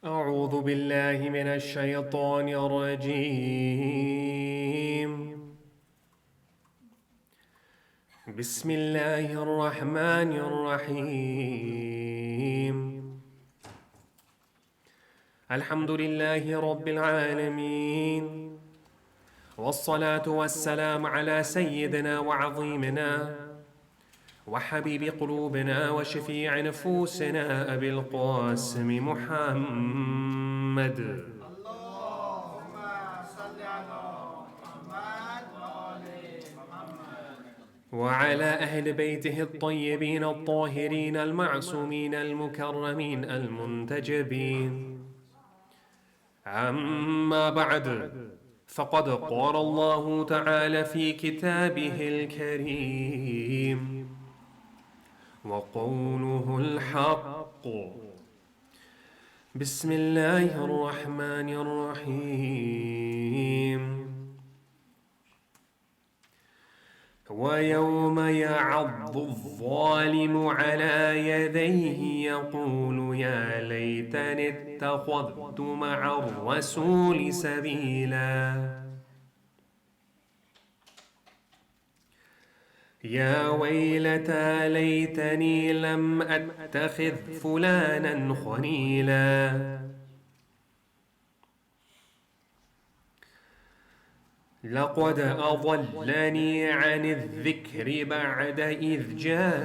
أعوذ بالله من الشيطان الرجيم. بسم الله الرحمن الرحيم. الحمد لله رب العالمين، والصلاة والسلام على سيدنا وعظيمنا وحبيب قلوبنا وشفيع نفوسنا أبي القاسم محمد. اللهم صل على محمد وآل محمد وعلى أهل بيته الطيبين الطاهرين المعصومين المكرمين المنتجبين. أما بعد، فقد قال الله تعالى في كتابه الكريم: وقوله الحق. بسم الله الرحمن الرحيم. ويوم يعض الظالم على يديه يقول يا ليتني اتخذت مع الرسول سبيلا. يا ويلتى ليتني لم أتخذ فلانا خليلا. لقد أضلني عن الذكر بعد إذ جاءني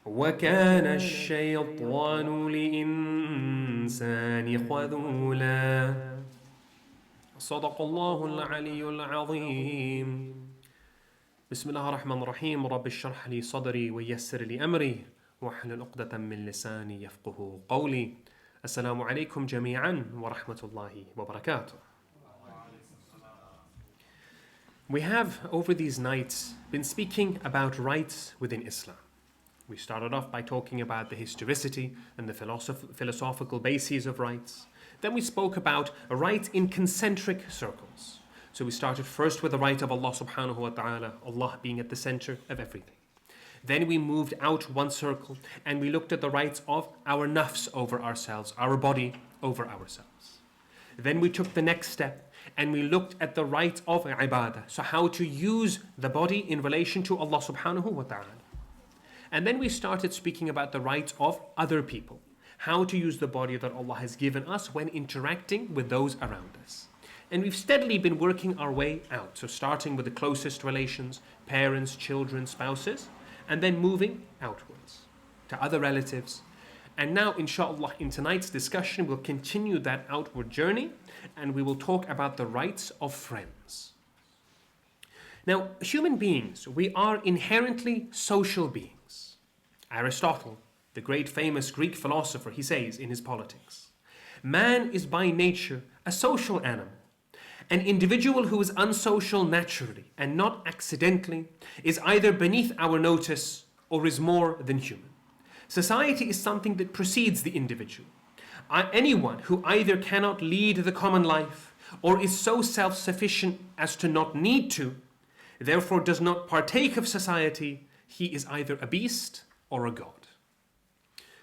وكان الشيطان للإنسان خذولا. صدق الله العلي العظيم. بسم الله الرحمن الرحيم. رب اشرح لي صدري ويسر لي أمري واحلل عقدة من لساني يفقه قولي. السلام عليكم جميعا ورحمة الله وبركاته. We have over these nights been speaking about rights within Islam. We started off by talking about the historicity and the philosophical bases of rights. Then we spoke about rights in concentric circles. So we started first with the right of Allah subhanahu wa ta'ala, Allah being at the center of everything. Then we moved out one circle and we looked at the rights of our nafs over ourselves, our body over ourselves. Then we took the next step and we looked at the right of ibadah, so how to use the body in relation to Allah subhanahu wa ta'ala. And then we started speaking about the rights of other people, how to use the body that Allah has given us when interacting with those around us. And we've steadily been working our way out, so starting with the closest relations, parents, children, spouses, and then moving outwards to other relatives. And now, inshallah, in tonight's discussion, we'll continue that outward journey and we will talk about the rights of friends. Now, human beings, we are inherently social beings. Aristotle, the great famous Greek philosopher, he says in his Politics, man is by nature a social animal. An individual who is unsocial naturally and not accidentally is either beneath our notice or is more than human. Society is something that precedes the individual. Anyone who either cannot lead the common life or is so self-sufficient as to not need to, therefore does not partake of society, he is either a beast or a god.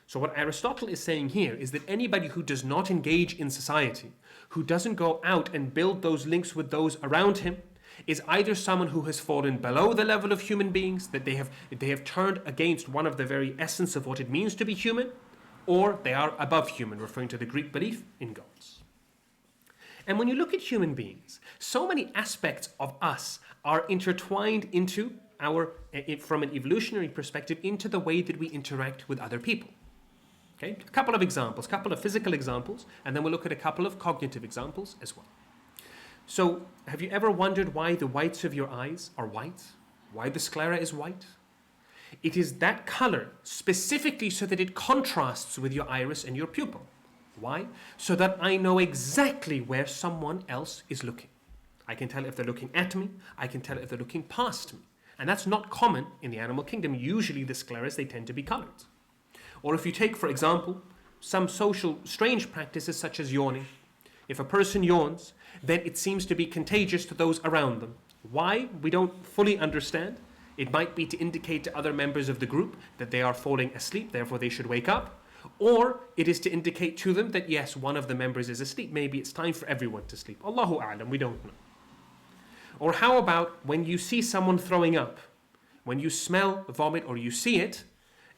So what Aristotle is saying here is that anybody who does not engage in society, who doesn't go out and build those links with those around him, is either someone who has fallen below the level of human beings, that they have turned against one of the very essence of what it means to be human, or they are above human, referring to the Greek belief in gods. And when you look at human beings, so many aspects of us are intertwined into from an evolutionary perspective, into the way that we interact with other people. Okay, a couple of examples, a couple of physical examples, and then we'll look at a couple of cognitive examples as well. So, have you ever wondered why the whites of your eyes are white? Why the sclera is white? It is that color specifically so that it contrasts with your iris and your pupil. Why? So that I know exactly where someone else is looking. I can tell if they're looking at me, I can tell if they're looking past me. And that's not common in the animal kingdom. Usually the scleras, they tend to be colored. Or if you take, for example, some social strange practices such as yawning. If a person yawns, then it seems to be contagious to those around them. Why? We don't fully understand. It might be to indicate to other members of the group that they are falling asleep, therefore they should wake up. Or it is to indicate to them that yes, one of the members is asleep. Maybe it's time for everyone to sleep. Allahu a'lam, we don't know. Or how about when you see someone throwing up, when you smell vomit or you see it,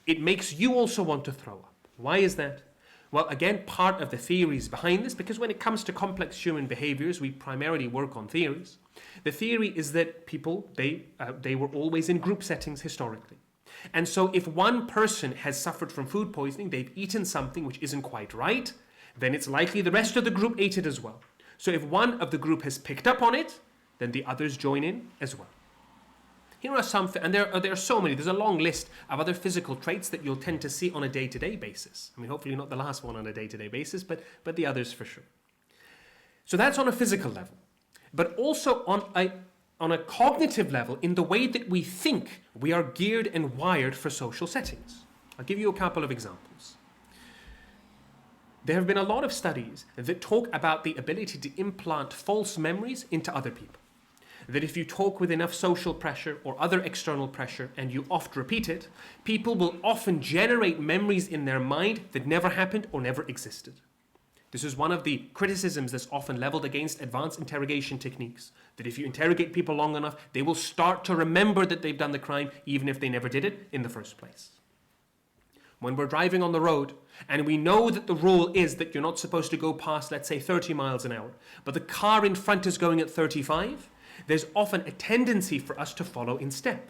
it makes you also want to throw up. Why is that? Well, again, part of the theories behind this, because when it comes to complex human behaviors, we primarily work on theories. The theory is that people, they were always in group settings historically. And so if one person has suffered from food poisoning, they've eaten something which isn't quite right, then it's likely the rest of the group ate it as well. So if one of the group has picked up on it, then the others join in as well. Here are some, and there are so many. There's a long list of other physical traits that you'll tend to see on a day-to-day basis. I mean, hopefully not the last one on a day-to-day basis, but the others for sure. So that's on a physical level. But also on a cognitive level, in the way that we think, we are geared and wired for social settings. I'll give you a couple of examples. There have been a lot of studies that talk about the ability to implant false memories into other people. That if you talk with enough social pressure or other external pressure and you oft repeat it, people will often generate memories in their mind that never happened or never existed. This is one of the criticisms that's often leveled against advanced interrogation techniques. That if you interrogate people long enough, they will start to remember that they've done the crime even if they never did it in the first place. When we're driving on the road and we know that the rule is that you're not supposed to go past, let's say, 30 miles an hour, but the car in front is going at 35, there's often a tendency for us to follow in step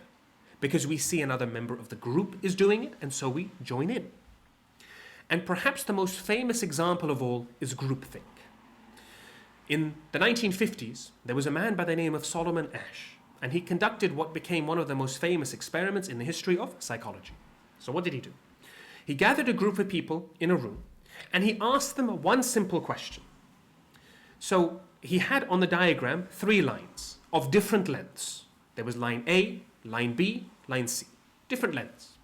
because we see another member of the group is doing it, and so we join in. And perhaps the most famous example of all is groupthink. In the 1950s, there was a man by the name of Solomon Asch, and he conducted what became one of the most famous experiments in the history of psychology. So what did he do? He gathered a group of people in a room, and he asked them one simple question. So he had on the diagram 3 lines of different lengths. There was line A, line B, line C, different lengths.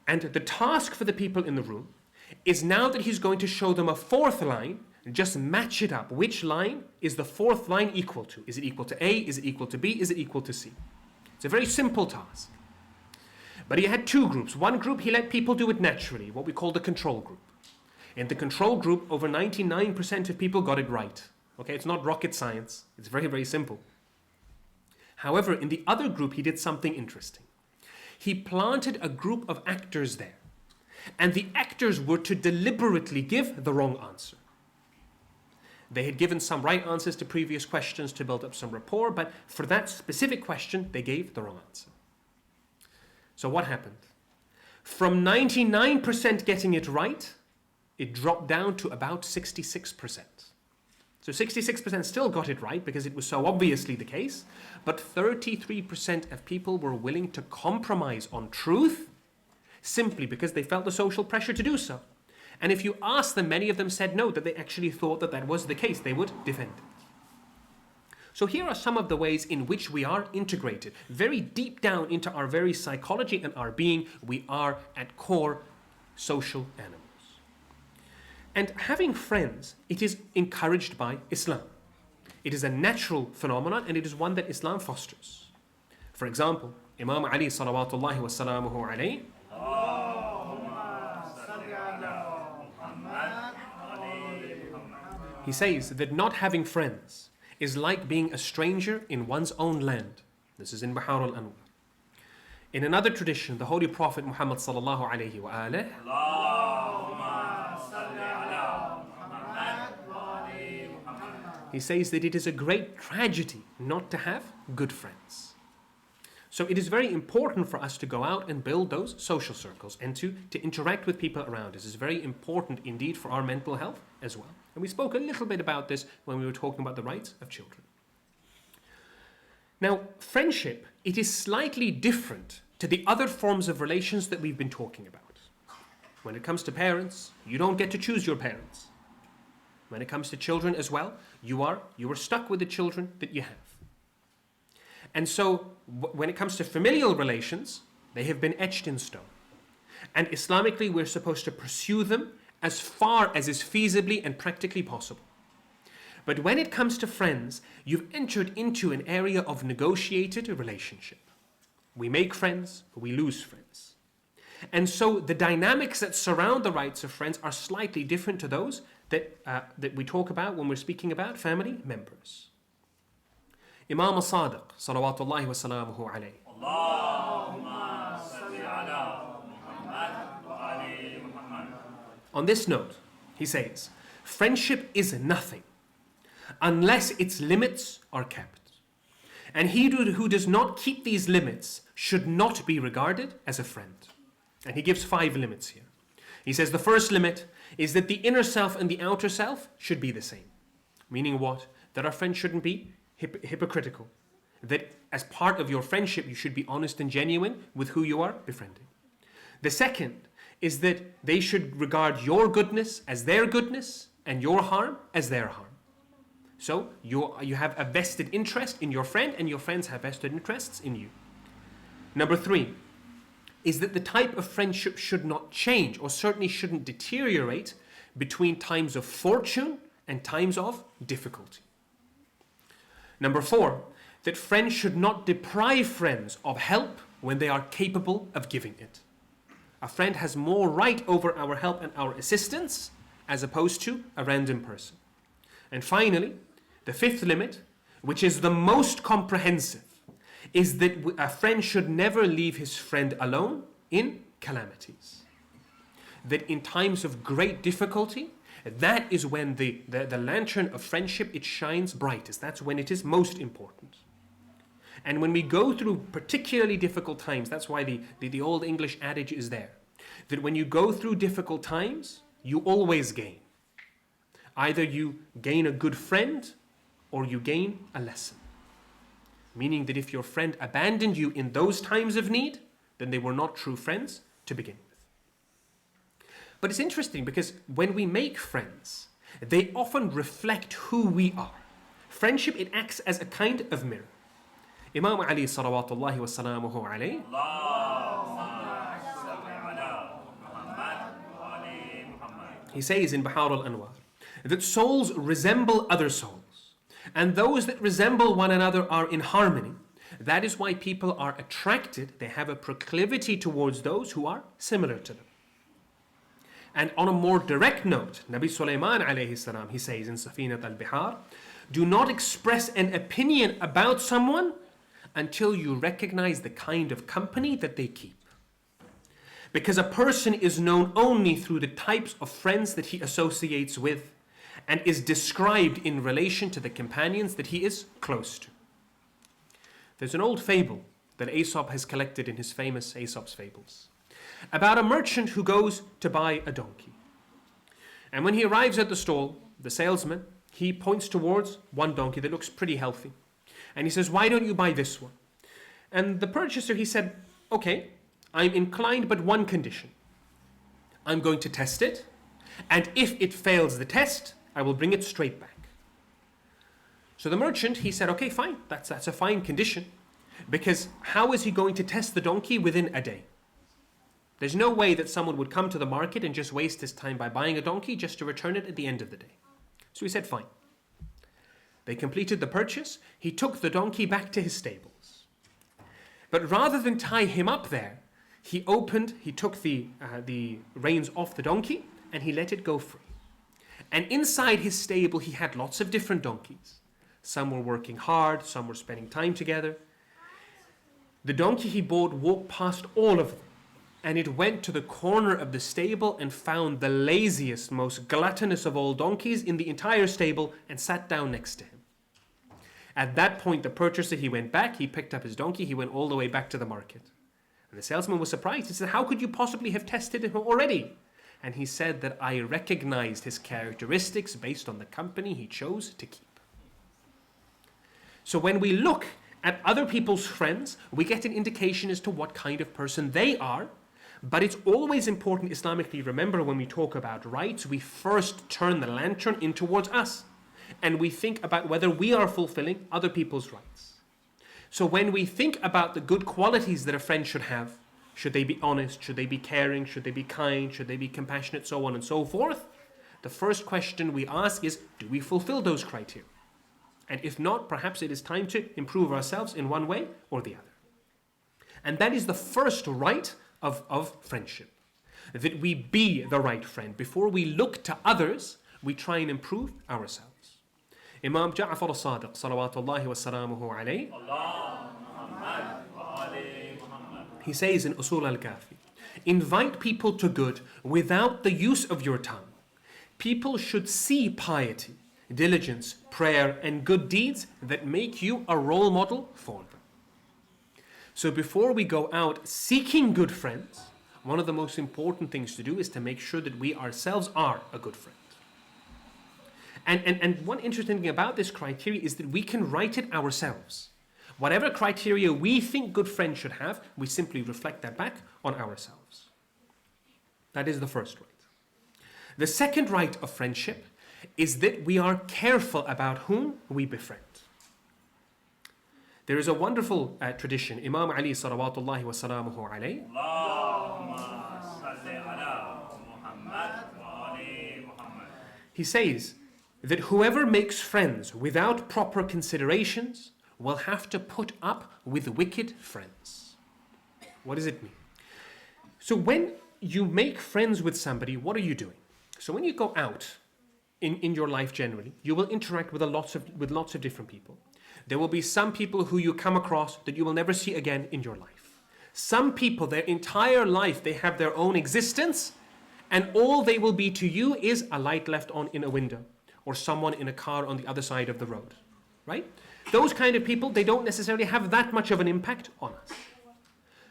And the task for the people in the room is now that he's going to show them a 4th line, just match it up. Which line is the 4th line equal to? Is it equal to A? Is it equal to B? Is it equal to C? It's a very simple task. But he had 2 groups. One group, he let people do it naturally, what we call the control group. In the control group, over 99% of people got it right. Okay, it's not rocket science. It's very, very simple. However, in the other group, he did something interesting. He planted a group of actors there, and the actors were to deliberately give the wrong answer. They had given some right answers to previous questions to build up some rapport, but for that specific question, they gave the wrong answer. So what happened? From 99% getting it right, it dropped down to about 66%. So 66% still got it right because it was so obviously the case, but 33% of people were willing to compromise on truth simply because they felt the social pressure to do so. And if you ask them, many of them said no, that they actually thought that that was the case. They would defend it. So here are some of the ways in which we are integrated. Very deep down into our very psychology and our being, we are at core social animals. And having friends, it is encouraged by Islam. It is a natural phenomenon, and it is one that Islam fosters. For example, Imam Ali salawatullahi wa salamuhu alayhi, he says that not having friends is like being a stranger in one's own land. This is in Bahar al-Anwar. In another tradition, the Holy Prophet Muhammad sallallahu alayhi wa alihi, he says that it is a great tragedy not to have good friends. So it is very important for us to go out and build those social circles and to interact with people around us. This is very important indeed for our mental health as well. And we spoke a little bit about this when we were talking about the rights of children. Now, friendship, it is slightly different to the other forms of relations that we've been talking about. When it comes to parents, you don't get to choose your parents. When it comes to children as well, you are stuck with the children that you have. And so when it comes to familial relations, they have been etched in stone. And Islamically, we're supposed to pursue them as far as is feasibly and practically possible. But when it comes to friends, you've entered into an area of negotiated relationship. We make friends, we lose friends. And so the dynamics that surround the rights of friends are slightly different to those that we talk about when we're speaking about family members. Imam al-Sadiq, salawatullahi wa salamuhu alayhi. Allahumma salli ala Muhammad wa ali Muhammad. On this note, he says, friendship is nothing unless its limits are kept. And he who does not keep these limits should not be regarded as a friend. And he gives 5 limits here. He says the first limit is that the inner self and the outer self should be the same. Meaning what? That our friends shouldn't be hypocritical. That as part of your friendship, you should be honest and genuine with who you are befriending. The second is that they should regard your goodness as their goodness and your harm as their harm. So you have a vested interest in your friend and your friends have vested interests in you. Number 3 is that the type of friendship should not change or certainly shouldn't deteriorate between times of fortune and times of difficulty. Number 4, that friends should not deprive friends of help when they are capable of giving it. A friend has more right over our help and our assistance as opposed to a random person. And finally, the 5th limit, which is the most comprehensive, is that a friend should never leave his friend alone in calamities. That in times of great difficulty, that is when the lantern of friendship, it shines brightest. That's when it is most important. And when we go through particularly difficult times, that's why the old English adage is there, that when you go through difficult times, you always gain. Either you gain a good friend or you gain a lesson. Meaning that if your friend abandoned you in those times of need, then they were not true friends to begin with. But it's interesting because when we make friends, they often reflect who we are. Friendship, it acts as a kind of mirror. Imam Ali salawatullahi wa salamuhu alayhi, he says in Bahar al-Anwar that souls resemble other souls. And those that resemble one another are in harmony. That is why people are attracted, they have a proclivity towards those who are similar to them. And on a more direct note, Nabi Sulaiman alayhi salam, he says in Safinat al-Bihar, do not express an opinion about someone until you recognize the kind of company that they keep. Because a person is known only through the types of friends that he associates with, and is described in relation to the companions that he is close to. There's an old fable that Aesop has collected in his famous Aesop's Fables about a merchant who goes to buy a donkey. And when he arrives at the stall, the salesman, he points towards one donkey that looks pretty healthy. And he says, why don't you buy this one? And the purchaser, he said, okay, I'm inclined but one condition. I'm going to test it, and if it fails the test, I will bring it straight back. So the merchant, he said, okay, fine, that's a fine condition. Because how is he going to test the donkey within a day? There's no way that someone would come to the market and just waste his time by buying a donkey just to return it at the end of the day. So he said, fine. They completed the purchase. He took the donkey back to his stables. But rather than tie him up there, he took the reins off the donkey and he let it go free. And inside his stable, he had lots of different donkeys. Some were working hard, some were spending time together. The donkey he bought walked past all of them, and it went to the corner of the stable and found the laziest, most gluttonous of all donkeys in the entire stable and sat down next to him. At that point, the purchaser, he went back, he picked up his donkey, he went all the way back to the market. And the salesman was surprised. He said, how could you possibly have tested him already? And he said that I recognized his characteristics based on the company he chose to keep. So when we look at other people's friends, we get an indication as to what kind of person they are. But it's always important Islamically, remember when we talk about rights, we first turn the lantern in towards us. And we think about whether we are fulfilling other people's rights. So when we think about the good qualities that a friend should have, should they be honest? Should they be caring? Should they be kind? Should they be compassionate? So on and so forth. The first question we ask is, do we fulfill those criteria? And if not, perhaps it is time to improve ourselves in one way or the other. And that is the first right of friendship. That we be the right friend. Before we look to others, we try and improve ourselves. Imam Ja'far al-Sadiq, salawatullahi wa salamuhu alayhi, he says in Usul al-Kafi, invite people to good without the use of your tongue. People should see piety, diligence, prayer, and good deeds that make you a role model for them. So before we go out seeking good friends, one of the most important things to do is to make sure that we ourselves are a good friend. And one interesting thing about this criteria is that we can write it ourselves. Whatever criteria we think good friends should have, we simply reflect that back on ourselves. That is the first right. The second right of friendship is that we are careful about whom we befriend. There is a wonderful tradition. Imam Ali salawatullahi wa salamuhu alayhi, he says that whoever makes friends without proper considerations will have to put up with wicked friends. What does it mean? So when you make friends with somebody, what are you doing? So when you go out in your life generally, you will interact with lots of different people. There will be some people who you come across that you will never see again in your life. Some people, their entire life, they have their own existence, and all they will be to you is a light left on in a window or someone in a car on the other side of the road, right? Those kind of people, they don't necessarily have that much of an impact on us.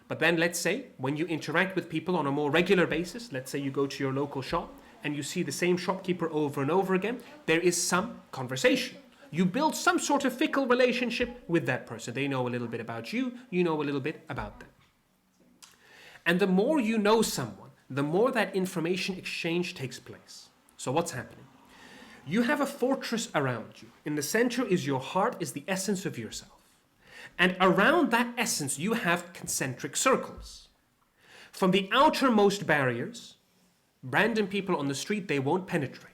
But then let's say when you interact with people on a more regular basis, let's say you go to your local shop and you see the same shopkeeper over and over again, there is some conversation. You build some sort of fickle relationship with that person. They know a little bit about you, you know a little bit about them. And the more you know someone, the more that information exchange takes place. So what's happening? You have a fortress around you. In the center is your heart, is the essence of yourself. And around that essence, you have concentric circles. From the outermost barriers, random people on the street, they won't penetrate.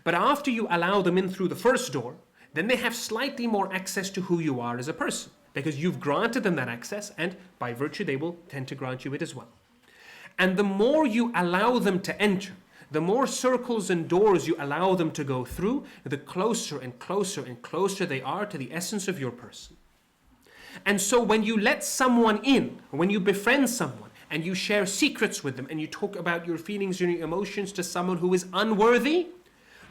But after you allow them in through the first door, then they have slightly more access to who you are as a person, because you've granted them that access, and by virtue, they will tend to grant you it as well. And the more you allow them to enter, the more circles and doors you allow them to go through, the closer and closer and closer they are to the essence of your person. And so when you let someone in, when you befriend someone, and you share secrets with them, and you talk about your feelings and your emotions to someone who is unworthy,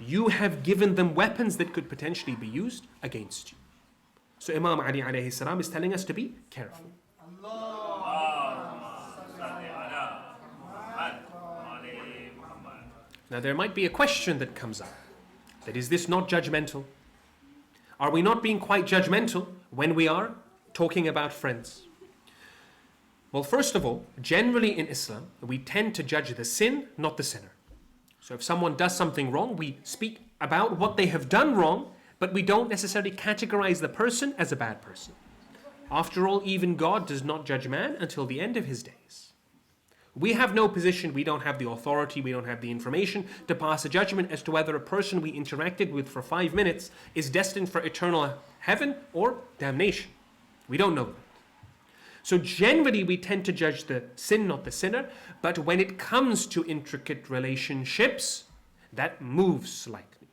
you have given them weapons that could potentially be used against you. So Imam Ali alayhi salam is telling us to be careful. Now there might be a question that comes up, that is this not judgmental? Are we not being quite judgmental when we are talking about friends? Well, first of all, generally in Islam, we tend to judge the sin, not the sinner. So if someone does something wrong, we speak about what they have done wrong, but we don't necessarily categorize the person as a bad person. After all, even God does not judge man until the end of his days. We have no position, we don't have the authority, we don't have the information to pass a judgment as to whether a person we interacted with for 5 minutes is destined for eternal heaven or damnation. We don't know that. So generally we tend to judge the sin, not the sinner, but when it comes to intricate relationships, that moves slightly.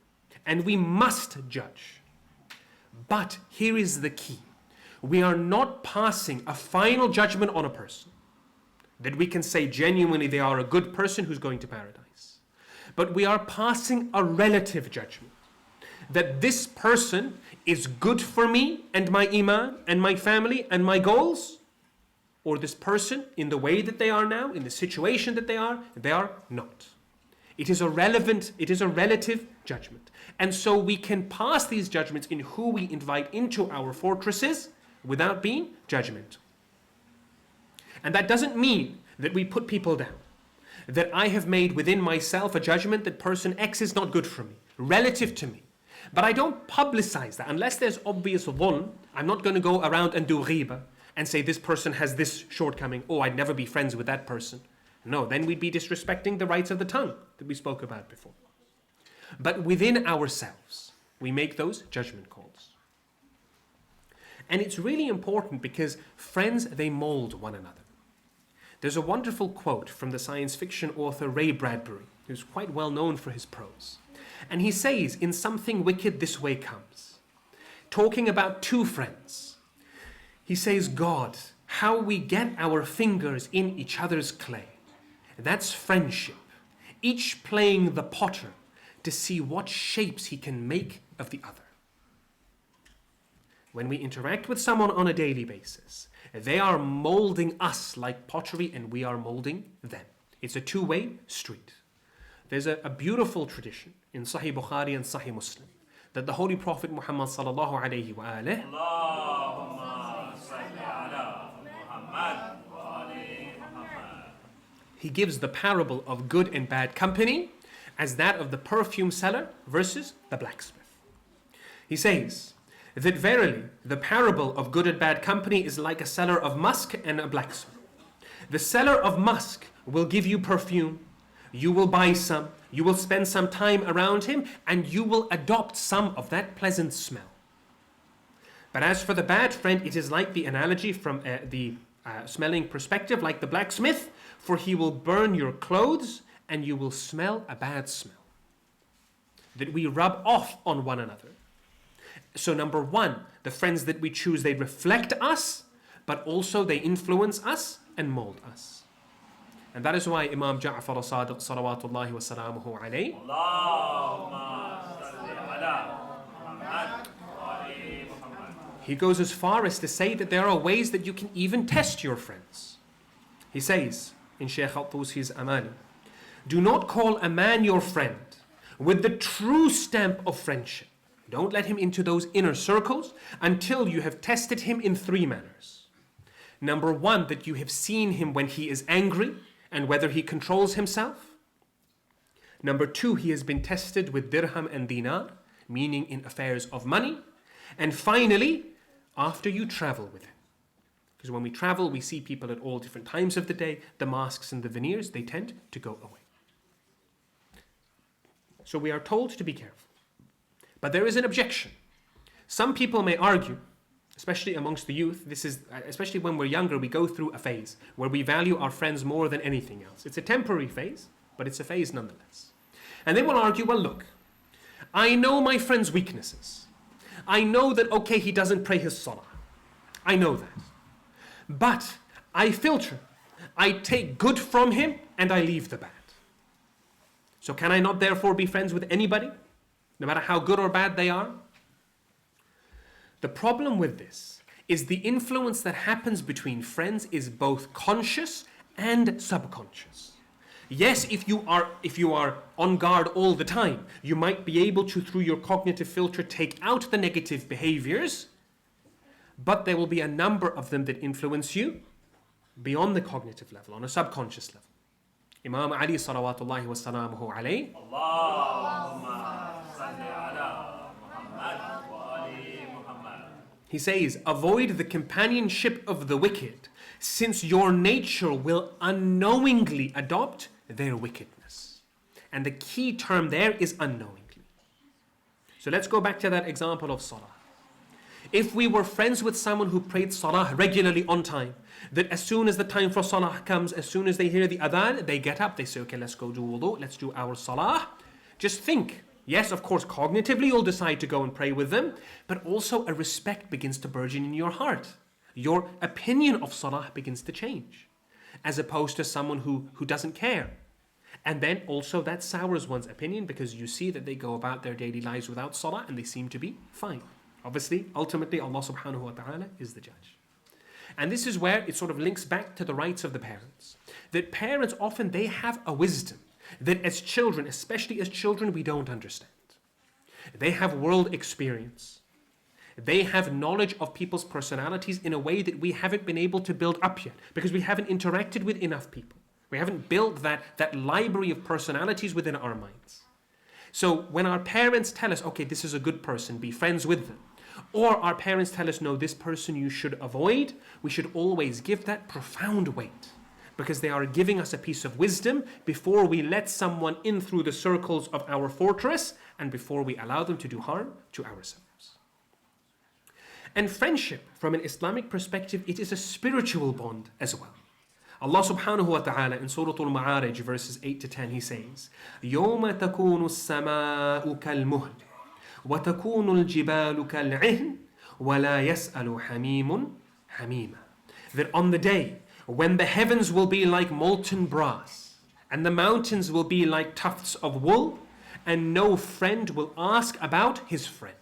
And we must judge. But here is the key. We are not passing a final judgment on a person that we can say genuinely they are a good person who's going to paradise. But we are passing a relative judgment that this person is good for me and my iman and my family and my goals, or this person in the way that they are now, in the situation that they are not. It is a relative judgment. And so we can pass these judgments in who we invite into our fortresses without being judgmental. And that doesn't mean that we put people down. That I have made within myself a judgment that person X is not good for me, relative to me. But I don't publicize that. Unless there's obvious dhulm, I'm not going to go around and do ghiba and say this person has this shortcoming. Oh, I'd never be friends with that person. No, then we'd be disrespecting the rights of the tongue that we spoke about before. But within ourselves, we make those judgment calls. And it's really important because friends, they mold one another. There's a wonderful quote from the science fiction author Ray Bradbury, who's quite well known for his prose. And he says, in Something Wicked This Way Comes, talking about two friends, he says, God, how we get our fingers in each other's clay. That's friendship, each playing the potter to see what shapes he can make of the other. When we interact with someone on a daily basis, they are molding us like pottery and we are molding them. It's a two-way street. There's a beautiful tradition in Sahih Bukhari and Sahih Muslim that the Holy Prophet Muhammad sallallahu alayhi wa alihi he gives the parable of good and bad company as that of the perfume seller versus the blacksmith. He says that verily the parable of good and bad company is like a seller of musk and a blacksmith. The seller of musk will give you perfume, you will buy some, you will spend some time around him, and you will adopt some of that pleasant smell. But as for the bad friend, it is like the analogy from the smelling perspective, like the blacksmith, for he will burn your clothes and you will smell a bad smell that we rub off on one another. So number one, the friends that we choose, they reflect us, but also they influence us and mold us. And that is why Imam Ja'far as-Sadiq salawatullahi wa salamuhu alayhi, he goes as far as to say that there are ways that you can even test your friends. He says in Shaykh al-Tusi's Amani, do not call a man your friend with the true stamp of friendship. Don't let him into those inner circles until you have tested him in three manners. Number one, that you have seen him when he is angry and whether he controls himself. Number two, he has been tested with dirham and dinar, meaning in affairs of money. And finally, after you travel with him. Because when we travel, we see people at all different times of the day. The masks and the veneers, they tend to go away. So we are told to be careful. But there is an objection. Some people may argue, especially amongst the youth, this is especially when we're younger, we go through a phase where we value our friends more than anything else. It's a temporary phase, but it's a phase nonetheless. And they will argue, well, look, I know my friend's weaknesses. I know that, okay, he doesn't pray his salah. I know that. But I filter. I take good from him and I leave the bad. So can I not therefore be friends with anybody, no matter how good or bad they are? The problem with this is the influence that happens between friends is both conscious and subconscious. Yes, if you are on guard all the time, you might be able to, through your cognitive filter, take out the negative behaviors, but there will be a number of them that influence you beyond the cognitive level, on a subconscious level. Imam Ali salawatullahi wa salamuhu alayhi, he says, avoid the companionship of the wicked, since your nature will unknowingly adopt their wickedness. And the key term there is unknowingly. So let's go back to that example of salah. If we were friends with someone who prayed salah regularly on time, that as soon as the time for salah comes, as soon as they hear the adhan, they get up, they say, okay, let's go do wudu, let's do our salah. Just think. Yes, of course, cognitively you'll decide to go and pray with them, but also a respect begins to burgeon in your heart. Your opinion of salah begins to change, as opposed to someone who doesn't care. And then also that sours one's opinion because you see that they go about their daily lives without salah and they seem to be fine. Obviously, ultimately, Allah subhanahu wa ta'ala is the judge. And this is where it sort of links back to the rights of the parents. That parents often, they have a wisdom that as children, especially as children, we don't understand. They have world experience. They have knowledge of people's personalities in a way that we haven't been able to build up yet because we haven't interacted with enough people. We haven't built that library of personalities within our minds. So when our parents tell us, okay, this is a good person, be friends with them, or our parents tell us, no, this person you should avoid, we should always give that profound weight because they are giving us a piece of wisdom before we let someone in through the circles of our fortress and before we allow them to do harm to ourselves. And friendship, from an Islamic perspective, it is a spiritual bond as well. Allah subhanahu wa ta'ala in Surah Al-Ma'arij verses 8 to 10, He says, يَوْمَ تَكُونُ السَّمَاءُ كَالْمُهْلِ وَتَكُونُ الْجِبَالُ كَالْعِهْنِ وَلَا يَسْأَلُ حَمِيمٌ حَمِيمًا. That on the day when the heavens will be like molten brass and the mountains will be like tufts of wool, and no friend will ask about his friend.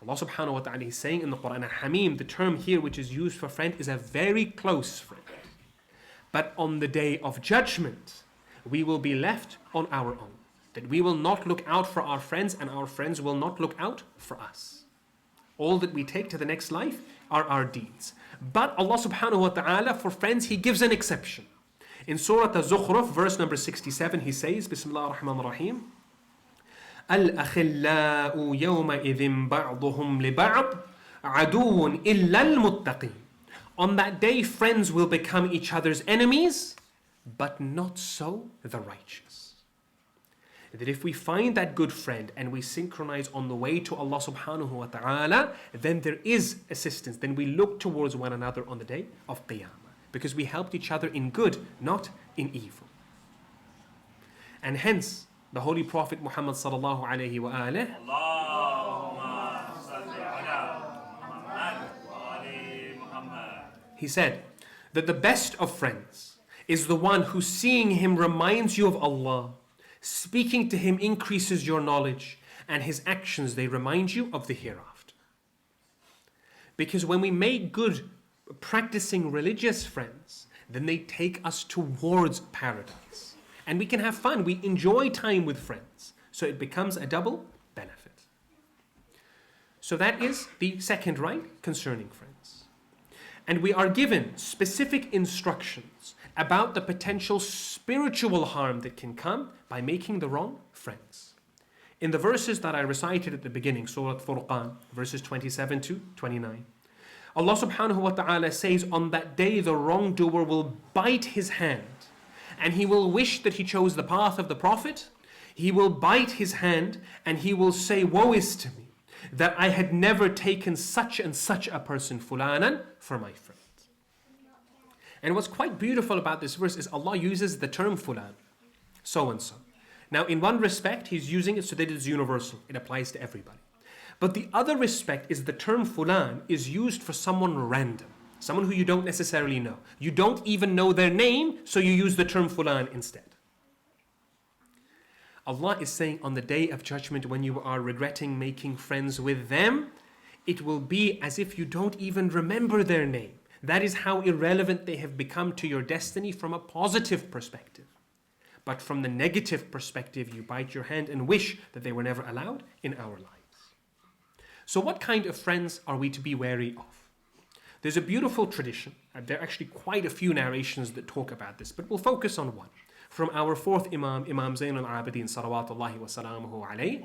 Allah subhanahu wa ta'ala is saying in the Quran, Hamim, the term here which is used for friend, is a very close friend. But on the day of judgment, we will be left on our own. That we will not look out for our friends and our friends will not look out for us. All that we take to the next life are our deeds. But Allah subhanahu wa ta'ala, for friends, He gives an exception. In Surah Al-Zukhruf, verse number 67, He says, Bismillah ar-Rahman ar-Rahim, الأخلاء يومئذ بعضهم لبعض عدو إلا المتقين. On that day, friends will become each other's enemies, but not so the righteous. That if we find that good friend and we synchronize on the way to Allah subhanahu wa ta'ala, then there is assistance. Then we look towards one another on the day of Qiyamah. Because we helped each other in good, not in evil. And hence, the Holy Prophet Muhammad sallallahu alayhi wa alihi, he said that the best of friends is the one who seeing him reminds you of Allah, speaking to him increases your knowledge, and his actions, they remind you of the hereafter. Because when we make good practicing religious friends, then they take us towards paradise. And we can have fun, we enjoy time with friends. So it becomes a double benefit. So that is the second right concerning friends. And we are given specific instructions about the potential spiritual harm that can come by making the wrong friends. In the verses that I recited at the beginning, Surah Furqan, verses 27 to 29, Allah subhanahu wa ta'ala says, on that day the wrongdoer will bite his hand and he will wish that he chose the path of the Prophet. He will bite his hand and he will say, woe is to me that I had never taken such and such a person, fulanan, for my friend. And what's quite beautiful about this verse is Allah uses the term fulan, so and so. Now in one respect, He's using it so that it's universal. It applies to everybody. But the other respect is the term fulan is used for someone random, someone who you don't necessarily know. You don't even know their name, so you use the term fulan instead. Allah is saying on the day of judgment, when you are regretting making friends with them, it will be as if you don't even remember their name. That is how irrelevant they have become to your destiny from a positive perspective. But from the negative perspective, you bite your hand and wish that they were never allowed in our lives. So what kind of friends are we to be wary of? There's a beautiful tradition. There are actually quite a few narrations that talk about this, but we'll focus on one. From our fourth Imam, Imam Zayn al-Abidin, salawatullahi wa salamuhu alayhi.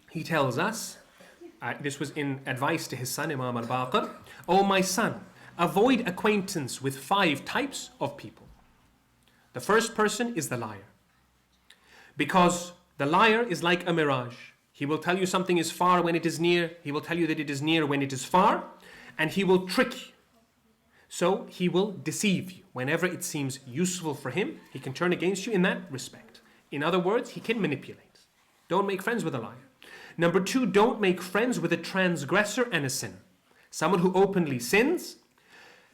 He tells us, this was in advice to his son, Imam al-Baqir, O my son, avoid acquaintance with 5 types of people. The first person is the liar. Because the liar is like a mirage. He will tell you something is far when it is near. He will tell you that it is near when it is far. And he will trick you. So he will deceive you. Whenever it seems useful for him, he can turn against you in that respect. In other words, he can manipulate. Don't make friends with a liar. Number 2, don't make friends with a transgressor and a sinner. Someone who openly sins,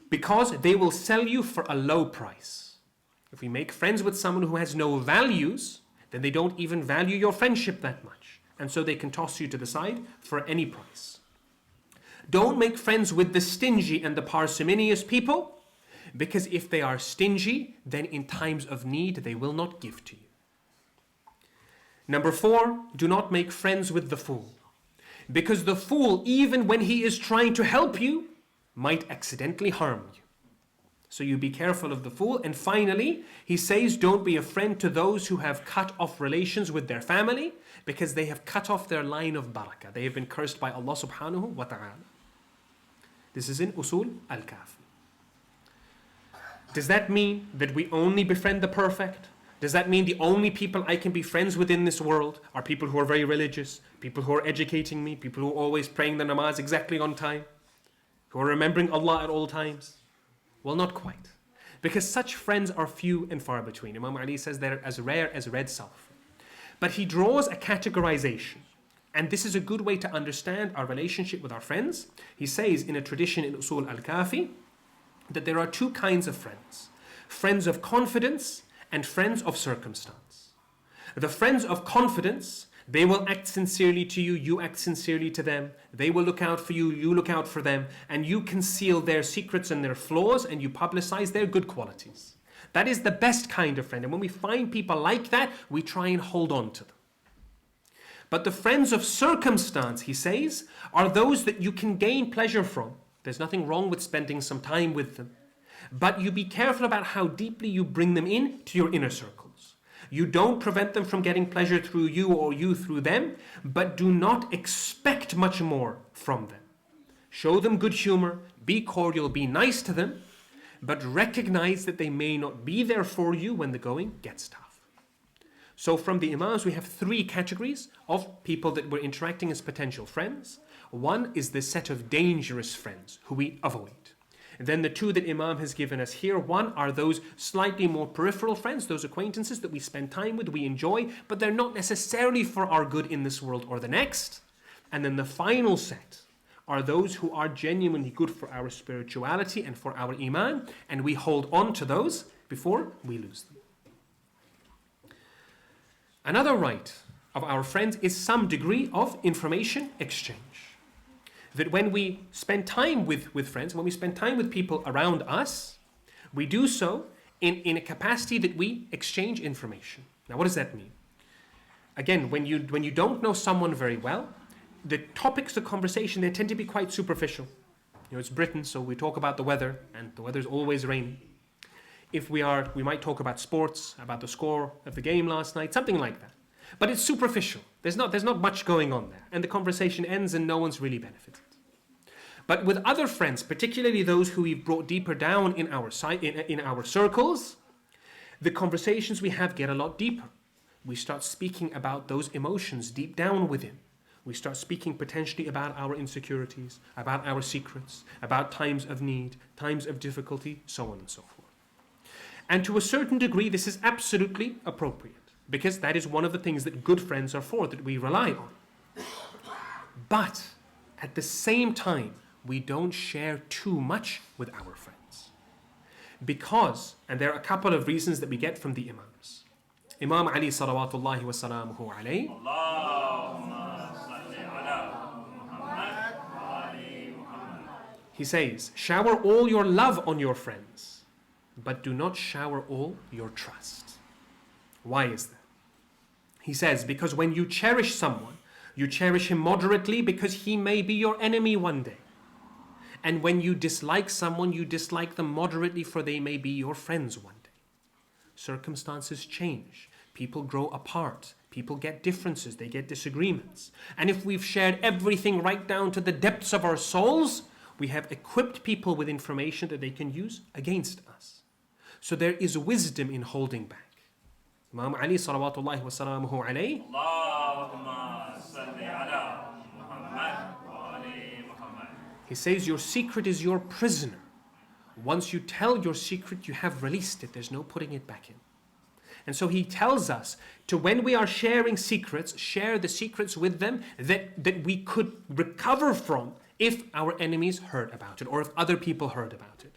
because they will sell you for a low price. If we make friends with someone who has no values, then they don't even value your friendship that much. And so they can toss you to the side for any price. Don't make friends with the stingy and the parsimonious people, because if they are stingy, then in times of need, they will not give to you. Number 4, do not make friends with the fool. Because the fool, even when he is trying to help you, might accidentally harm you. So you be careful of the fool. And finally, he says, don't be a friend to those who have cut off relations with their family, because they have cut off their line of barakah. They have been cursed by Allah subhanahu wa ta'ala. This is in Usul al-Kafi. Does that mean that we only befriend the perfect? Does that mean the only people I can be friends with in this world are people who are very religious, people who are educating me, people who are always praying the namaz exactly on time, who are remembering Allah at all times? Well, not quite. Because such friends are few and far between. Imam Ali says they're as rare as red sulfur. But he draws a categorization. And this is a good way to understand our relationship with our friends. He says in a tradition in Usul al-Kafi that there are two kinds of friends. Friends of confidence and friends of circumstance. The friends of confidence, they will act sincerely to you, you act sincerely to them. They will look out for you, you look out for them. And you conceal their secrets and their flaws and you publicize their good qualities. That is the best kind of friend. And when we find people like that, we try and hold on to them. But the friends of circumstance, he says, are those that you can gain pleasure from. There's nothing wrong with spending some time with them. But you be careful about how deeply you bring them in to your inner circles. You don't prevent them from getting pleasure through you or you through them, but do not expect much more from them. Show them good humor, be cordial, be nice to them, but recognize that they may not be there for you when the going gets tough. So from the Imams, we have three categories of people that we're interacting as potential friends. One is the set of dangerous friends who we avoid. And then the two that Imam has given us here, one are those slightly more peripheral friends, those acquaintances that we spend time with, we enjoy, but they're not necessarily for our good in this world or the next. And then the final set are those who are genuinely good for our spirituality and for our iman, and we hold on to those before we lose them. Another right of our friends is some degree of information exchange. That when we spend time with friends, when we spend time with people around us, we do so in a capacity that we exchange information. Now, what does that mean? Again, when you don't know someone very well, the topics of conversation, they tend to be quite superficial. It's Britain, so we talk about the weather, and the weather's always raining. If we might talk about sports, about the score of the game last night, something like that. But it's superficial. There's not much going on there. And the conversation ends and no one's really benefited. But with other friends, particularly those who we've brought deeper down in our circles, the conversations we have get a lot deeper. We start speaking about those emotions deep down within. We start speaking potentially about our insecurities, about our secrets, about times of need, times of difficulty, so on and so forth. And to a certain degree, this is absolutely appropriate, because that is one of the things that good friends are for, that we rely on. But at the same time, we don't share too much with our friends. Because, and there are a couple of reasons that we get from the Imams. Imam Ali salawatullahi wa salamuhu alayhi, he says, shower all your love on your friends, but do not shower all your trust. Why is that? He says, because when you cherish someone, you cherish him moderately because he may be your enemy one day. And when you dislike someone, you dislike them moderately for they may be your friends one day. Circumstances change. People grow apart. People get differences. They get disagreements. And if we've shared everything right down to the depths of our souls, we have equipped people with information that they can use against us. So there is wisdom in holding back. Imam Ali salawatullahi wa salamuhu alayhi, he says your secret is your prisoner. Once you tell your secret, you have released it. There's no putting it back in. And so he tells us to, when we are sharing secrets, share the secrets with them that we could recover from if our enemies heard about it or if other people heard about it.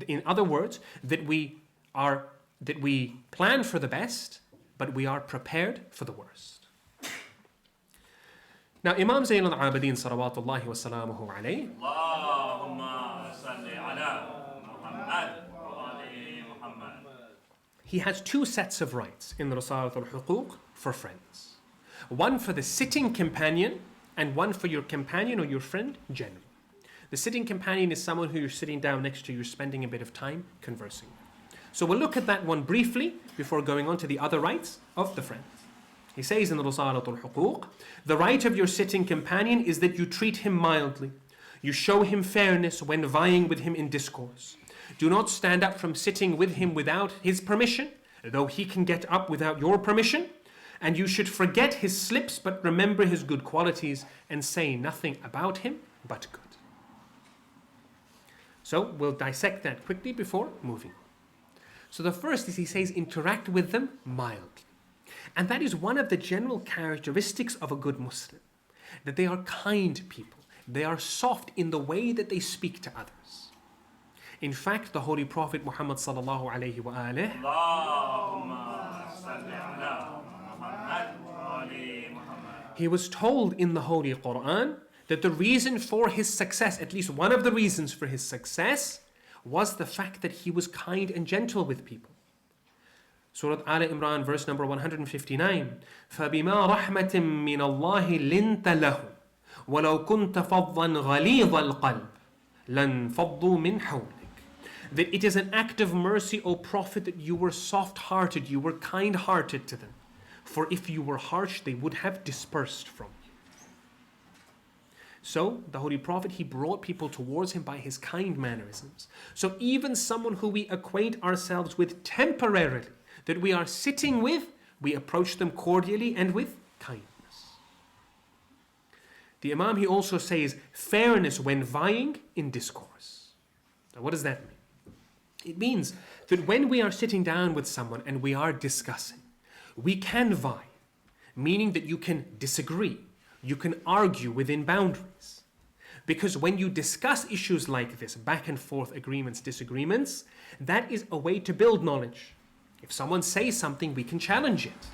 In other words, that we plan for the best, but we are prepared for the worst. Now, Imam Zayn al-Abidin salawatullahi wa salamuhu alayhi, he has two sets of rights in the Risalat al-Huquq for friends. One for the sitting companion and one for your companion or your friend generally. The sitting companion is someone who you're sitting down next to, you're spending a bit of time conversing with. So we'll look at that one briefly before going on to the other rights of the friends. He says in the Risalat al-Huquq, the right of your sitting companion is that you treat him mildly. You show him fairness when vying with him in discourse. Do not stand up from sitting with him without his permission, though he can get up without your permission, and you should forget his slips but remember his good qualities and say nothing about him but good. So we'll dissect that quickly before moving on. So the first is he says interact with them mildly. And that is one of the general characteristics of a good Muslim, that they are kind people. They are soft in the way that they speak to others. In fact, the Holy Prophet Muhammad sallallahu alayhi wa alihi, he was told in the Holy Quran that the reason for his success, at least one of the reasons for his success, was the fact that he was kind and gentle with people. Surah Al Imran, verse number 159. فَبِمَا رَحْمَةٍ مِّنَ اللَّهِ لِنْتَ لَهُمْ وَلَوْ كُنْتَ فَضًّا غَلِيظَ الْقَلْبِ لَنْفَضُّوا مِنْ حَوْلِكَ. That it is an act of mercy, O Prophet, that you were soft-hearted, you were kind-hearted to them. For if you were harsh, they would have dispersed from you. So, the Holy Prophet, he brought people towards him by his kind mannerisms. So even someone who we acquaint ourselves with temporarily, that we are sitting with, we approach them cordially and with kindness. The Imam, he also says fairness when vying in discourse. Now, what does that mean? It means that when we are sitting down with someone and we are discussing, we can vie, meaning that you can disagree, you can argue within boundaries. Because when you discuss issues like this, back and forth agreements, disagreements, that is a way to build knowledge. If someone says something, we can challenge it.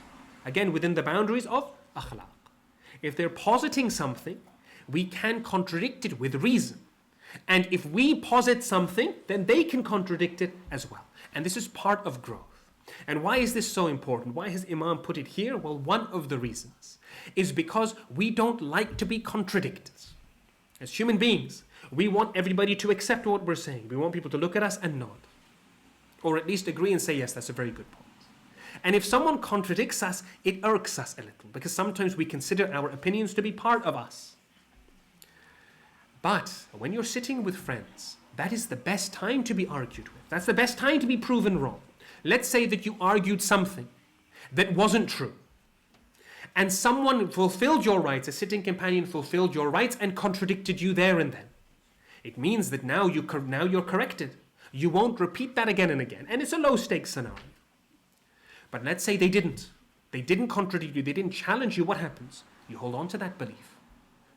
Again, within the boundaries of akhlaq. If they're positing something, we can contradict it with reason. And if we posit something, then they can contradict it as well. And this is part of growth. And why is this so important? Why has Imam put it here? Well, one of the reasons is because we don't like to be contradicted. As human beings, we want everybody to accept what we're saying. We want people to look at us and nod. Or at least agree and say, yes, that's a very good point. And if someone contradicts us, it irks us a little, because sometimes we consider our opinions to be part of us. But when you're sitting with friends, that is the best time to be argued with. That's the best time to be proven wrong. Let's say that you argued something that wasn't true. And someone fulfilled your rights, a sitting companion fulfilled your rights and contradicted you there and then. It means that now you're corrected. You won't repeat that again and again. And it's a low stakes scenario. But let's say they didn't. They didn't contradict you. They didn't challenge you. What happens? You hold on to that belief.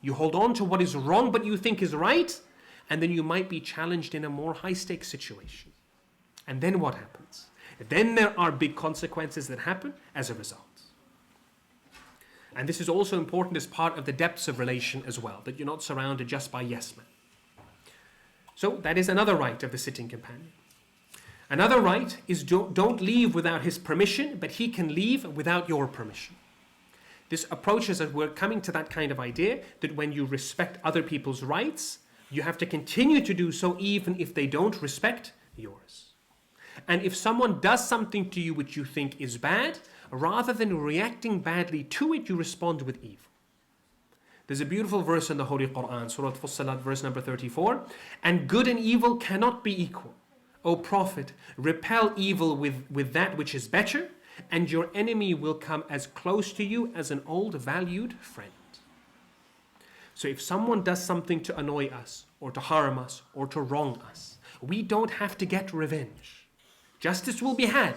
You hold on to what is wrong but you think is right. And then you might be challenged in a more high stakes situation. And then what happens? Then there are big consequences that happen as a result. And this is also important as part of the depths of relation as well, that you're not surrounded just by yes men. So that is another right of the sitting companion. Another right is don't leave without his permission, but he can leave without your permission. This approaches that we're coming to that kind of idea that when you respect other people's rights, you have to continue to do so even if they don't respect yours. And if someone does something to you which you think is bad, rather than reacting badly to it, you respond with evil. There's a beautiful verse in the Holy Quran, Surah Fussilat, verse number 34. And good and evil cannot be equal. O Prophet, repel evil with that which is better, and your enemy will come as close to you as an old valued friend. So if someone does something to annoy us, or to harm us, or to wrong us, we don't have to get revenge. Justice will be had,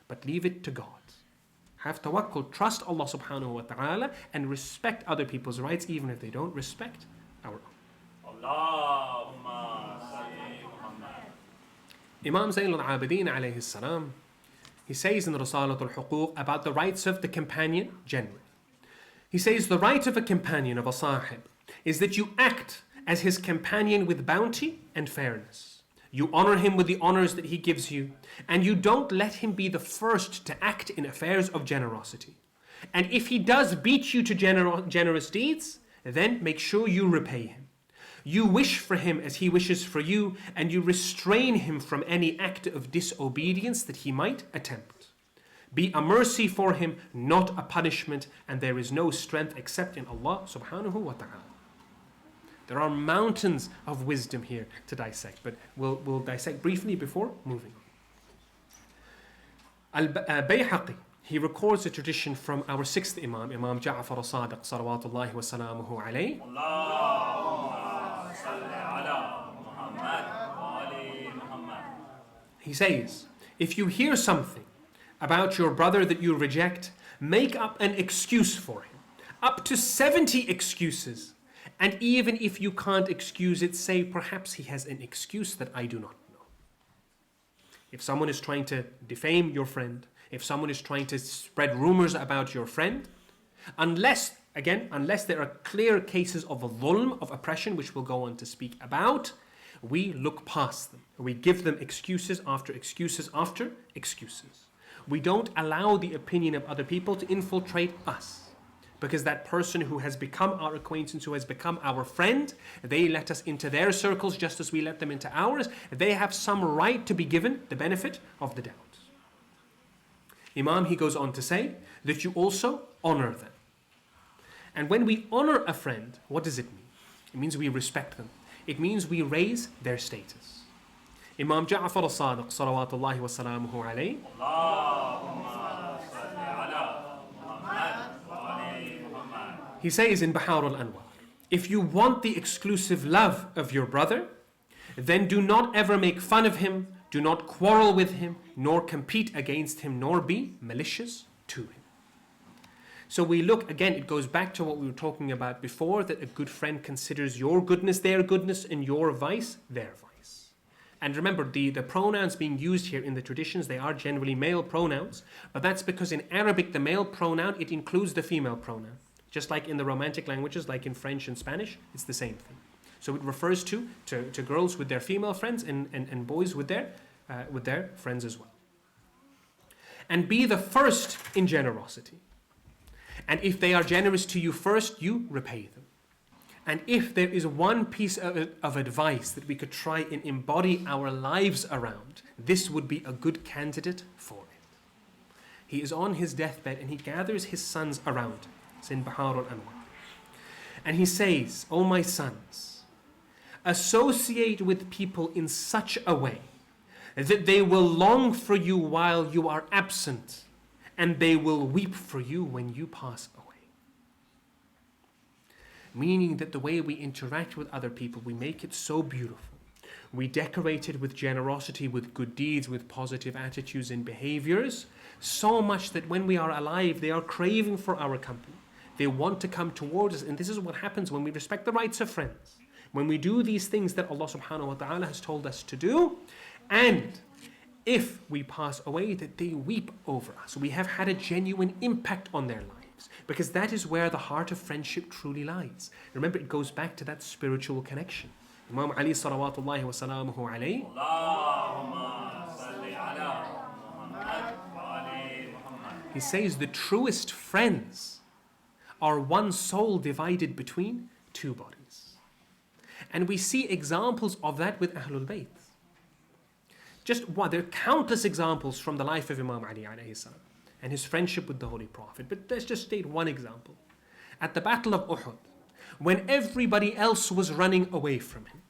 but leave it to God. Have tawakkul, trust Allah subhanahu wa ta'ala, and respect other people's rights even if they don't respect our own. Allahumma salli Muhammad. Imam Zayn al-Abidin alayhi salam, he says in Risalat al-Huquq about the rights of the companion generally. He says the right of a companion, of a sahib, is that you act as his companion with bounty and fairness. You honor him with the honors that he gives you, and you don't let him be the first to act in affairs of generosity. And if he does beat you to generous deeds, then make sure you repay him. You wish for him as he wishes for you, and you restrain him from any act of disobedience that he might attempt. Be a mercy for him, not a punishment, and there is no strength except in Allah subhanahu wa ta'ala. There are mountains of wisdom here to dissect, but we'll dissect briefly before moving on. Al-Bayhaqi, he records a tradition from our sixth Imam, Imam Ja'far al-Sadiq, salawatullahi wa salamuhu alayhi. He says, if you hear something about your brother that you reject, make up an excuse for him. Up to 70 excuses. And even if you can't excuse it, say perhaps he has an excuse that I do not know. If someone is trying to defame your friend, if someone is trying to spread rumors about your friend, unless there are clear cases of a dhulm, of oppression, which we'll go on to speak about, we look past them. We give them excuses after excuses after excuses. We don't allow the opinion of other people to infiltrate us. Because that person who has become our acquaintance, who has become our friend, they let us into their circles just as we let them into ours. They have some right to be given the benefit of the doubt. Imam, he goes on to say that you also honor them. And when we honor a friend, what does it mean? It means we respect them. It means we raise their status. Imam Ja'far al-Sadiq, salawatullahi wa salamuhu alayhi, he says in Bahar al-Anwar, if you want the exclusive love of your brother, then do not ever make fun of him, do not quarrel with him, nor compete against him, nor be malicious to him. So we look, again, it goes back to what we were talking about before, that a good friend considers your goodness their goodness and your vice their vice. And remember, the pronouns being used here in the traditions, they are generally male pronouns, but that's because in Arabic, the male pronoun, it includes the female pronoun. Just like in the Romantic languages, like in French and Spanish, it's the same thing. So it refers to girls with their female friends and boys with their friends as well. And be the first in generosity. And if they are generous to you first, you repay them. And if there is one piece of advice that we could try and embody our lives around, this would be a good candidate for it. He is on his deathbed and he gathers his sons around him. It's in Bahar al-Anwar. And he says, "O my sons, associate with people in such a way that they will long for you while you are absent, and they will weep for you when you pass away." Meaning that the way we interact with other people, we make it so beautiful. We decorate it with generosity, with good deeds, with positive attitudes and behaviors, so much that when we are alive, they are craving for our company. They want to come towards us. And this is what happens when we respect the rights of friends. When we do these things that Allah subhanahu wa ta'ala has told us to do. And if we pass away, that they weep over us. We have had a genuine impact on their lives. Because that is where the heart of friendship truly lies. Remember, it goes back to that spiritual connection. Imam Ali salawatullahi wa salamuhu alayhi, he says the truest friends are one soul divided between two bodies. And we see examples of that with Ahlul Bayt. There are countless examples from the life of Imam Ali alayhi salam and his friendship with the Holy Prophet. But let's just state one example. At the Battle of Uhud, when everybody else was running away from him,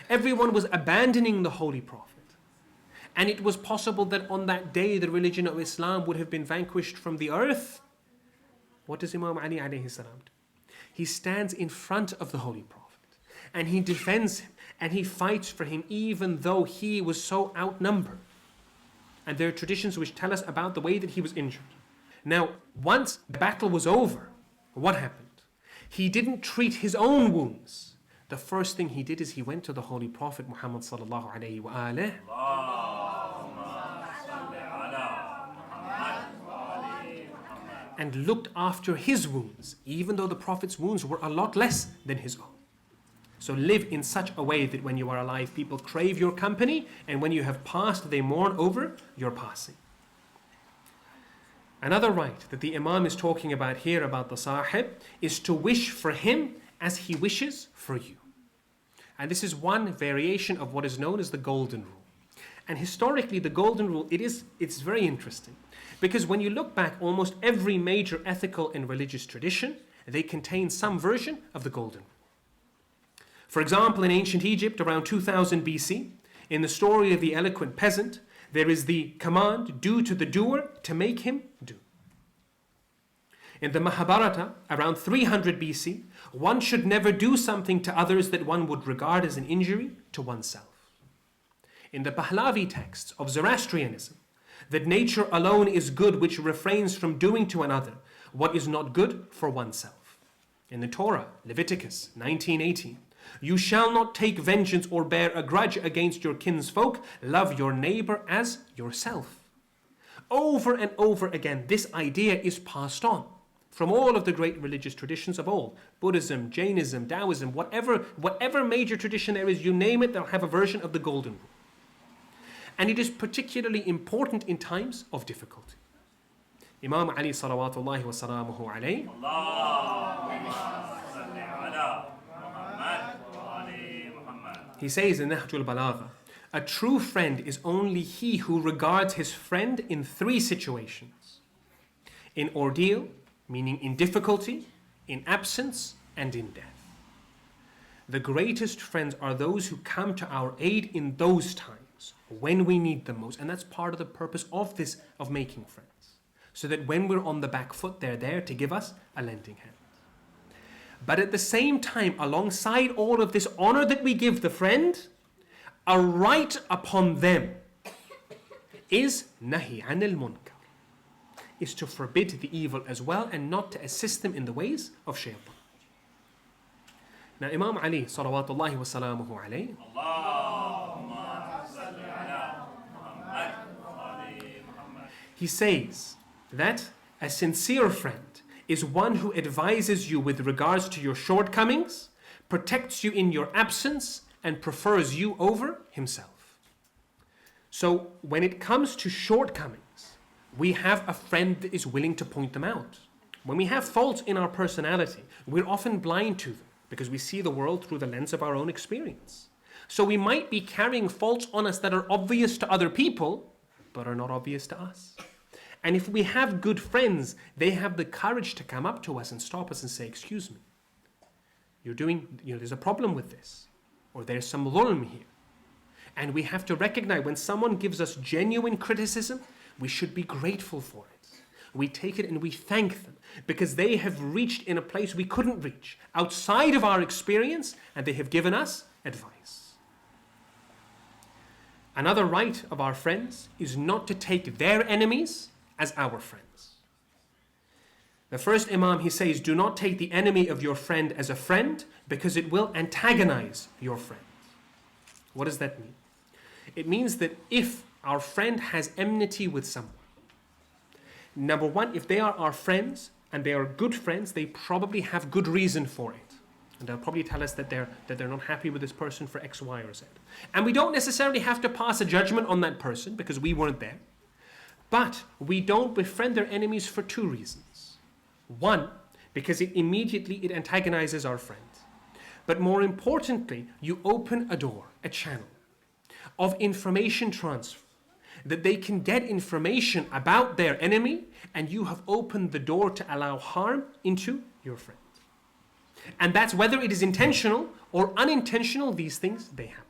everyone was abandoning the Holy Prophet, and it was possible that on that day the religion of Islam would have been vanquished from the earth, what does Imam Ali alayhi salam do? He stands in front of the Holy Prophet and he defends him and he fights for him even though he was so outnumbered. And there are traditions which tell us about the way that he was injured. Now, once the battle was over, what happened? He didn't treat his own wounds. The first thing he did is he went to the Holy Prophet Muhammad sallallahu alayhi wa alihi, and looked after his wounds, even though the Prophet's wounds were a lot less than his own. So live in such a way that when you are alive, people crave your company, and when you have passed, they mourn over your passing. Another right that the Imam is talking about here about the Sahib is to wish for him as he wishes for you. And this is one variation of what is known as the Golden Rule. And historically, the Golden Rule, it's very interesting. Because when you look back, almost every major ethical and religious tradition, they contain some version of the Golden Rule. For example, in ancient Egypt, around 2000 BC, in the story of the eloquent peasant, There is the command, do to the doer, to make him do. In the Mahabharata, around 300 BC, one should never do something to others that one would regard as an injury to oneself. In the Pahlavi texts of Zoroastrianism, that nature alone is good which refrains from doing to another what is not good for oneself. In the Torah, Leviticus 19:18, you shall not take vengeance or bear a grudge against your kinsfolk, love your neighbor as yourself. Over and over again, this idea is passed on from all of the great religious traditions of old. Buddhism, Jainism, Taoism, whatever major tradition there is, you name it, they'll have a version of the golden rule. And it is particularly important in times of difficulty. Imam Ali salawatullahi wa salamuhu alayhi, he says in Nahjul Balagha, a true friend is only he who regards his friend in three situations: in ordeal, meaning in difficulty, in absence, and in death. The greatest friends are those who come to our aid in those times, when we need them most. And that's part of the purpose of making friends. So that when we're on the back foot, they're there to give us a lending hand. But at the same time, alongside all of this honor that we give the friend, a right upon them is nahi anil munkar, is to forbid the evil as well and not to assist them in the ways of shaitan. Now Imam Ali salawatullahi wa salamuhu alayhi, he says that a sincere friend is one who advises you with regards to your shortcomings, protects you in your absence, and prefers you over himself. So when it comes to shortcomings, we have a friend that is willing to point them out. When we have faults in our personality, we're often blind to them because we see the world through the lens of our own experience. So we might be carrying faults on us that are obvious to other people, but are not obvious to us. And if we have good friends, they have the courage to come up to us and stop us and say, excuse me, there's a problem with this, or there's some dhulm here. And we have to recognize when someone gives us genuine criticism, we should be grateful for it. We take it and we thank them because they have reached in a place we couldn't reach, outside of our experience, and they have given us advice. Another right of our friends is not to take their enemies as our friends. The first Imam, he says, do not take the enemy of your friend as a friend because it will antagonize your friend. What does that mean? It means that if our friend has enmity with someone, number one, if they are our friends and they are good friends, they probably have good reason for it. And they'll probably tell us that they're not happy with this person for X, Y, or Z. And we don't necessarily have to pass a judgment on that person because we weren't there. But we don't befriend their enemies for two reasons. One, because it antagonizes our friend. But more importantly, you open a door, a channel of information transfer, that they can get information about their enemy, and you have opened the door to allow harm into your friend. And that's whether it is intentional or unintentional, these things, they happen.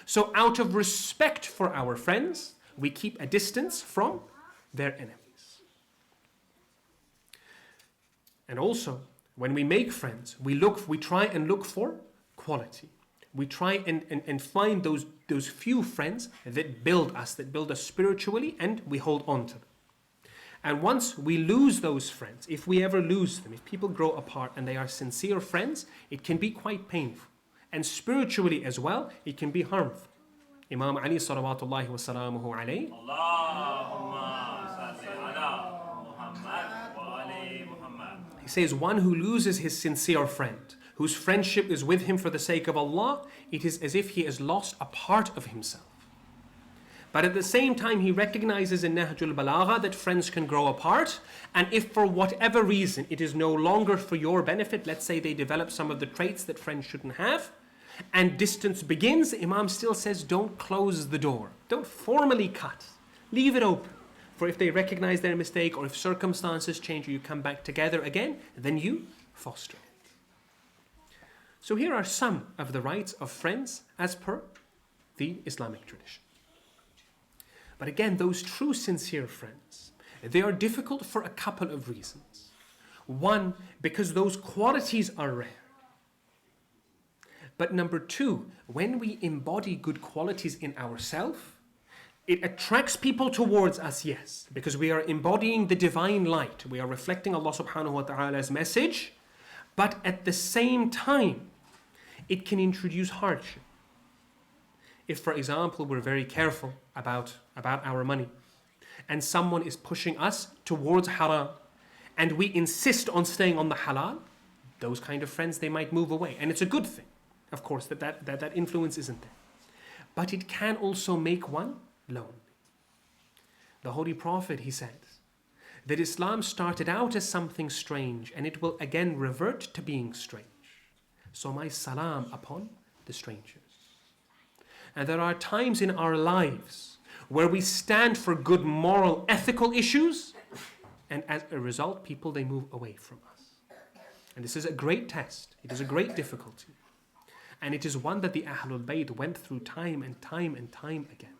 So out of respect for our friends, we keep a distance from their enemies. And also, when we make friends, we try and look for quality. We try and find those few friends that build us spiritually, and we hold on to them. And once we lose those friends, if we ever lose them, if people grow apart and they are sincere friends, it can be quite painful. And spiritually as well, it can be harmful. Imam Ali salawatullahi wa salamuhu alayhi, he says, one who loses his sincere friend, whose friendship is with him for the sake of Allah, it is as if he has lost a part of himself. But at the same time, he recognizes in Nahjul Balagha that friends can grow apart, and if for whatever reason it is no longer for your benefit, let's say they develop some of the traits that friends shouldn't have, and distance begins, Imam still says, don't close the door. Don't formally cut. Leave it open. For if they recognize their mistake, or if circumstances change, or you come back together again, then you foster it. So here are some of the rights of friends as per the Islamic tradition. But again, those true sincere friends, they are difficult for a couple of reasons. One, because those qualities are rare. But number two, when we embody good qualities in ourselves, it attracts people towards us, yes, because we are embodying the divine light. We are reflecting Allah subhanahu wa ta'ala's message, but at the same time, it can introduce hardship. If, for example, we're very careful about our money, and someone is pushing us towards haram, and we insist on staying on the halal, those kind of friends, they might move away. And it's a good thing, of course, that influence isn't there. But it can also make one lonely. The Holy Prophet, he said, that Islam started out as something strange, and it will again revert to being strange. So my salam upon the strangers. And there are times in our lives where we stand for good moral, ethical issues, and as a result, people, they move away from us. And this is a great test. It is a great difficulty. And it is one that the Ahlul Bayt went through time and time and time again.